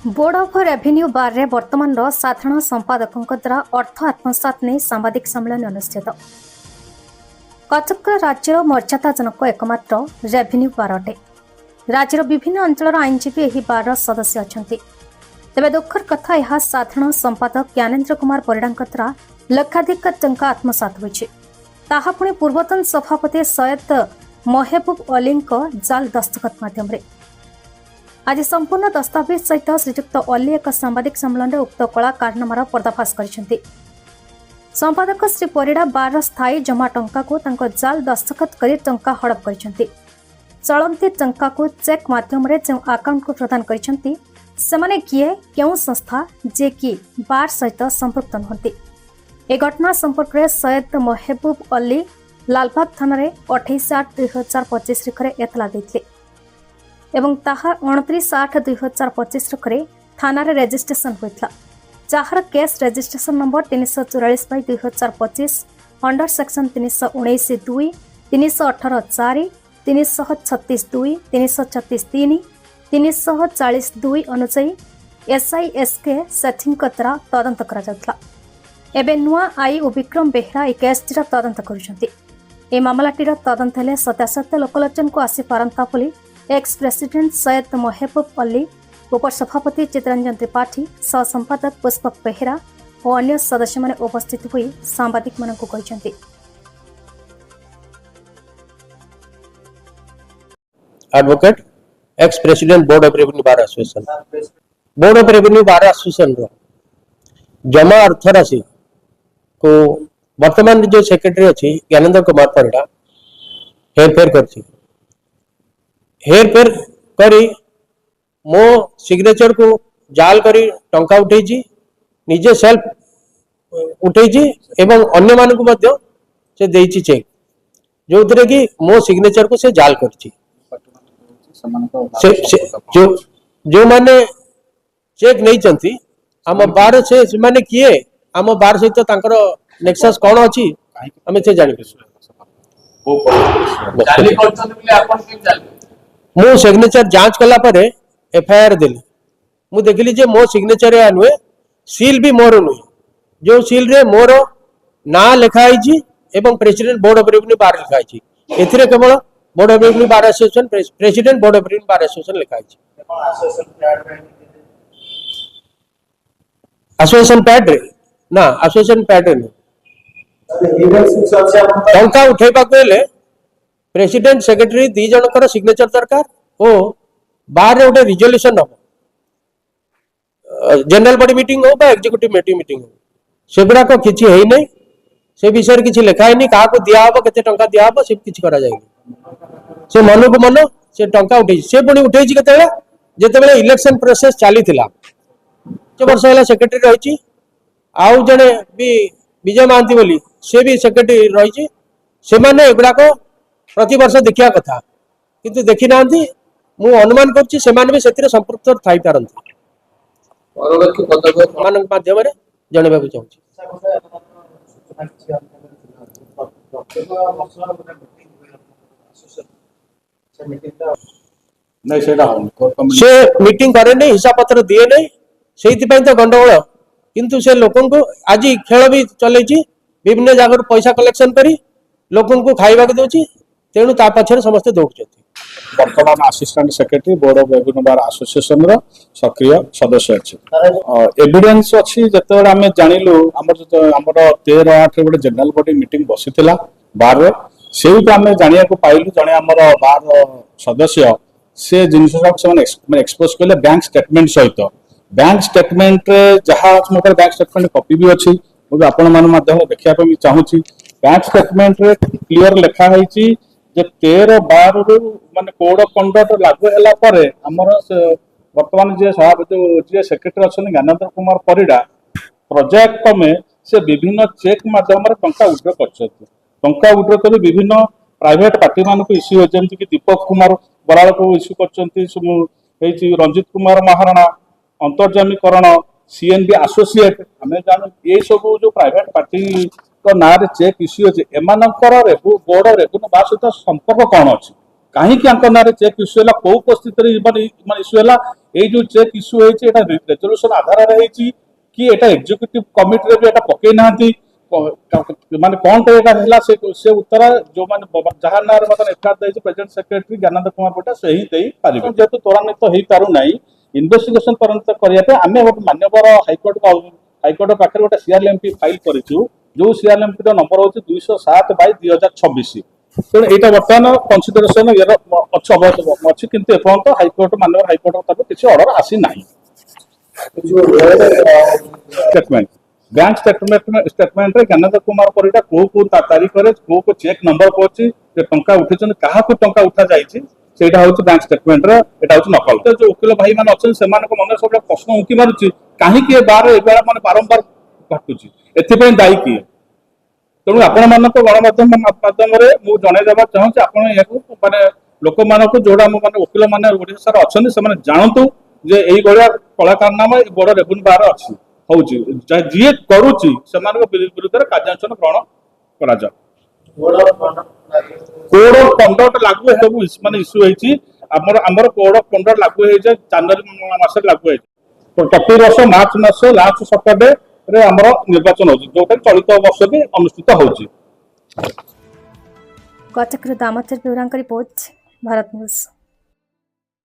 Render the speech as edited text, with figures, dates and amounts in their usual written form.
Board of revenue बार रे वर्तमान साधारण संपादकों द्वारा अर्थ आत्मसात नहीं सांबादिक सम्मेलन अनुष्ठित। कटक राज्यर मर्यादाजनक एकमात्र रेवेन्यू बार अटे। राज्यर विभिन्न अंचल आईनजीवी यह बार सदस्य अच्छा। तेज दुखर कथा यह साधारण संपादक ज्ञानेन्द्र कुमार परिड़ा द्वारा लक्षाधिक टंका आत्मसात होइछि। ताहा पुणी पूर्वतन सभापति सैयद महबूब अली जाल दस्तखत माध्यम आज संपूर्ण दस्तावेज सहित श्रीजुक्त अली एक सांबादिक सम्मेलन में उक्त कला कारनामार पर्दाफाश कर संपादक श्री परिड़ा बार स्थायी जमा टंका को जाल दस्तखत कर टंका हड़प कर चलती टंका को चेक माध्यम जो आकाउंट को प्रदान कर किए क्यों संस्था जे कि बार सहित संपृक्त नुहति। ए घटना संपर्क में सैयद महबूब अली लालबाग थाना 28/8/2025 रेखरे एतला देथिले एवं ताहा 29/8/2025 रेखरे थाना रे रजिस्ट्रेशन होइतला, जहार case registration number 344/2025 under section 319(2), 318(4), 336(2), 336(3), 340(2) अनुसार SISK सेटिंग द्वारा तदंत करा जाउतला। एबे नुआ आई और विक्रम बेहरा ए केसटीर तदंत करुछंती। ए मामलाटीर तदंत हेले सत्यासत्य लोकलोचन को आसी पारंता बोली एक्स प्रेसिडेंट सैयद महबूब अली, उपसभापति चितरंजन त्रिपाठी, सह संपादक पुष्पक बेहरा और अन्य सदस्य माने उपस्थित हुई सांबादिक मानक कहते। Advocate ex president board of revenue bar association जमा अर्थ राशि को वर्तमान जो सेक्रेटरी अच्छी ज्ञानेन्द्र कुमार परिड़ा हेरफेर करी मो सिग्नेचर को जाल करी टंका उठेची, निजे सेल्फ उठेची एवं अन्य मान को मध्य से देइची चेक जो थरे कि मो सिग्नेचर को से जाल करची। जो माने चेक नहीं चंती आम बार से माने किए आम बार सहित तांकर नेक्सस कौन अच्छी आम से जानी मो सिग्नेचर जांच कला परे FIR देली मु देखली जे मो सिग्नेचर या नुए सील भी मोर नुए जो सील रे मोर ना लिखा है एवं प्रेसिडेंट बोर्ड ऑफ रेवेन्यू बार लिखा है। एथिरे केवल board of revenue bar association president board of revenue bar association लिखा है। एसोसिएशन पैड रे ना एसोसिएशन पैड रे टंका उठेबा को प्रेसिडेंट सेक्रेटरी दी जनकर सिग्नेचर दरकार ओ बाहर रे गोटे रिजोल्यूशन हम जनरल बॉडी मीटिंग हो बा एग्जीक्यूटिव मीटिंग हो से गुड़ाक किसी है नहीं से विषय किसी लिखा है नहीं क्या दिया हम केते टंका दिया हम से किसी करा जाएगी से मन को मन से टंका उठे से पुणी उठे जिते इलेक्शन प्रोसेस चली वर्ष है सेक्रेटरी रही आउ जड़े भी विजय महांती बोली से भी सेक्रेटरी रही से एगुड़ाक प्रति वर्ष देखा कथा किंतु देखी ना मु अनुमान करछि सेमाने भी सेतिरे संपृक्त थाई पारंती परवर्ती पदक्षेप मानक माध्यम रे जणेबाबू चाहूछि। नहीं से मीटिंग करे नहीं हिसाब पत्र दिए नहीं सेति पई तो गंडगोल किंतु से लोकन को आज खेल भी चलेछि विभिन्न जगह पैसा कलेक्शन करी लोकन को खाइबा के दोछि तेणु ता पछरे समस्त दौड़छथि। वर्तमान assistant secretary board of revenue bar association रो सक्रिय सदस्य अछि। एविडेंस अछि जते आमे जानिलु हमर 13/8 रे गोटे जनरल बॉडी मीटिंग बसितला बार रे सेही तो आमे जानिया को पाइलु जने हमर बार सदस्य से जिनिस सब एक्सपोज करले बैंक स्टेटमेंट सहित बैंक स्टेटमेंट रे जहा मोटर बैंक स्टेटमेंट कॉपी भी अछि मो आपण मान माध्यम देखिया पे चाहूची। बैंक स्टेटमेंट रे क्लियर लिखा हैछि जे 13/12 रु माने कोड ऑफ कंडक्ट लागू हैला परे हमर वर्तमान जे सभापति जे सेक्रेटरी अछन ज्ञानेन्द्र कुमार परिड़ा प्रोजेक्ट में से विभिन्न चेक माध्यम रे टंका विड्रॉ करछथि। टंका विड्रॉ करी विभिन्न प्राइवेट पार्टी मान को इश्यू जेंति कि दीपक कुमार बराल को इश्यू करछथि हेछि रंजित कुमार महाराणा अंतर्जामीकरण CNB एसोसिएट हमें जान ये सब जो प्राइवेट पार्टी तो ना रे चेक इश्यू अछि एमानकर बोर्ड रेवेन्यू बार सहित संपर्क कौन अच्छी कहीं चेक इश्यू है कौ परिस्थिति इश्यू है ये जो चेक इश्यू है रेजोल्यूशन आधार कि एटा एग्जीक्यूटिव कमिटी भी एटा पकई ना माने कौन है से उत्तर जो माने जहां ना एफआईआर देछि प्रेजेंट सेक्रेटरी ज्ञानंद कुमार बेटा से ही देई पारिबे जेतु त्वरान्वित हो पारु नाही इन्वेस्टिगेशन पर्यंत करिया पे आमे माननीय हाईकोर्ट पाखे गोटे सीआरएमपी फाइल करिछु जो सीआरएमपी रो नंबर होछि 207/2026 तेणु यहाँ बर्तमान कनसिडरेसन अच्छी किंतु एपर्यंत हाईकोर्ट माननीय हाईकोर्ट तरफ किसी ऑर्डर आसी ना स्टेटमेंट बैंक स्टेटमेंट रे ज्ञानंद कुमार परिडा को तारीख रे को चेक नंबर पहुंची जे टंका उठेछन काहा को टंका उठा जाईछि सेटा होछि बैंक स्टेटमेंट रे एटा होछि नकल तो जो वकील भाई मान अछन सेमान को मन सब प्रश्न उकी मारुछि काहे कि बार एबेला माने बारंबार घटुछि एथि पय दायी की तेणु आपण मानक गणमाध्यम माध्यम जन देवा चाहूँ आप माने लोक मानक जोड़ा माने वकील माने ओडिशा रे अछन से माने जानतु जे एई बडा कलाकारनामा बड़ रेवेन्यू बार अछि होउछि जे करूछि सेमान विरुद्ध रे कार्यानुष्ठान ग्रहण करा जा कोड ऑफ कंडक्ट लागू है माने इश्यू होइछि हमर कोड ऑफ कंडक्ट लागू है जे जनवरी मास लागू है प्रति वर्ष मार्च मास लास्ट सप्ताह रे हमर निर्वाचन होछि जोटा चलित वर्ष भी अनुष्ठित होछि कटक दामोदर बेउरांक रिपोर्ट भारत न्यूज।